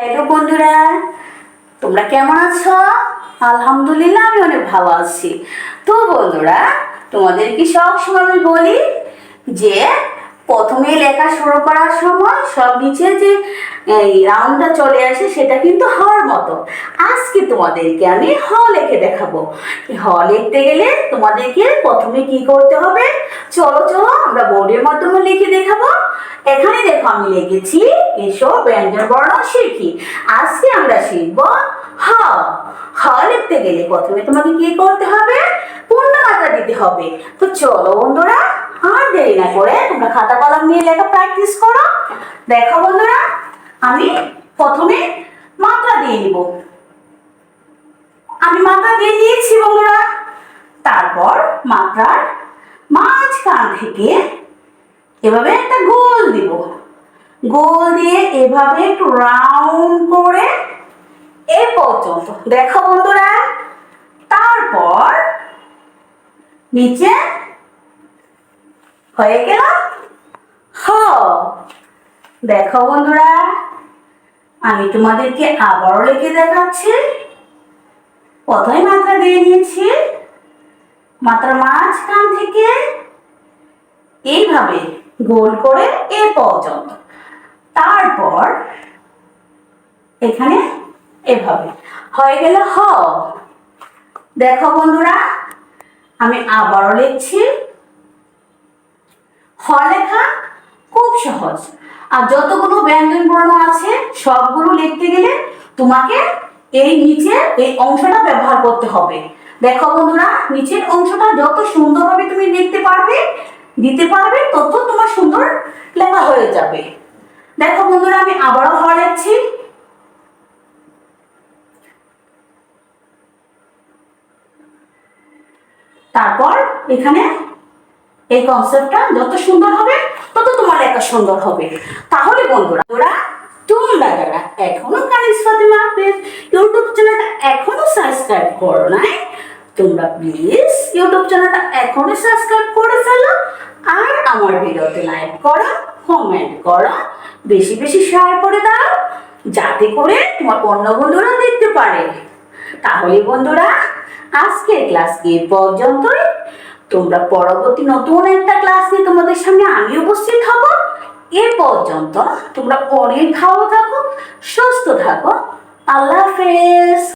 Hello বন্ধুরা, তোমরা কেমন আছো? আলহামদুলিল্লাহ আমি অনেক ভালো আছি। তো বন্ধুরা, তোমাদেরকে সব সময় আমি বলি যে প্রথমে লেখা শুরু করার সময় সব নিচে যে এই রাউন্ডটা চলে আসে সেটা কিন্তু হওয়ার মতো। আজকে তোমাদেরকে আমি হ লিখে দেখাবো। হ লিখতে গেলে তোমাদেরকে প্রথমে কি করতে হবে, চলো চলো আমরা বোর্ডের মাধ্যমে লিখে দেখাবো। এখানে দেখো আমি লিখেছি এসো ব্যঞ্জন বর্ণ শিখি। আজকে আমরা শিখব হ। হ লিখতে গেলে প্রথমে তোমাকে কি করতে হবে, পূর্ণমাত্রা দিতে হবে। তো চলো বন্ধুরা, আর দেরি না করে তোমরা খাতা কলম নিয়ে লেখা প্র্যাকটিস করো। দেখো বন্ধুরা, আমি প্রথমে মাত্রা দিয়ে নিব। আমি মাত্রা দিয়ে দিয়েছি বন্ধুরা। তারপর মাত্রার মাঝখান থেকে এভাবে একটা গোল দিব। গোল দিয়ে এভাবে একটু রাউন্ড করে এ পর্যন্ত দেখো বন্ধুরা। তারপর নিচে হয়ে গেল হ। দেখো বন্ধুরা, আমি তোমাদেরকে আবারও লিখে দেখাচ্ছি। প্রথমে মাত্রা দিয়ে নিয়েছি, মাত্রার মাঝখান থেকে এইভাবে গোল করে এ পর্যন্ত। তারপর এখানে এভাবে হয়ে গেল হ। দেখো বন্ধুরা, আমি আবারও লিখছি। হ লেখা খুব সহজ, আর যতগুলো ব্যঞ্জন বর্ণ আছে সবগুলো লিখতে গেলে তোমাকে এই নিচে এই অংশটা ব্যবহার করতে হবে। দেখো বন্ধুরা, নিচের অংশটা যত সুন্দরভাবে তুমি লিখতে পারবে দিতে পারবে তত তোমার সুন্দর লেখা হয়ে যাবে। দেখো বন্ধুরা, আমি আবারও হ লিখছি। তারপর এখানে এই কনসেপ্টটা যত সুন্দর হবে তত তোমার লেখা সুন্দর হবে। তাহলে বন্ধুরা, তোমরা যারা এখনো কানিজ ফাতেমা পেজ ইউটিউব চ্যানেলটা এখনো সাবস্ক্রাইব করো নাই, তোমরা প্লিজ ইউটিউব চ্যানেলটা এখনো সাবস্ক্রাইব করে ফেলো। আর আমার ভিডিওতে লাইক করো, কমেন্ট করো, বেশি বেশি শেয়ার করে দাও, যাতে করে তোমার অন্য বন্ধুরা দেখতে পারে। তাহলে বন্ধুরা, আজকের ক্লাস এই পর্যন্তই। তোমরা পরবর্তী নতুন একটা ক্লাস নিয়ে তোমাদের সামনে আমি উপস্থিত হব। এ পর্যন্ত তোমরা অনেক ভালো থাকো, সুস্থ থাকো। আল্লাহ হাফেজ।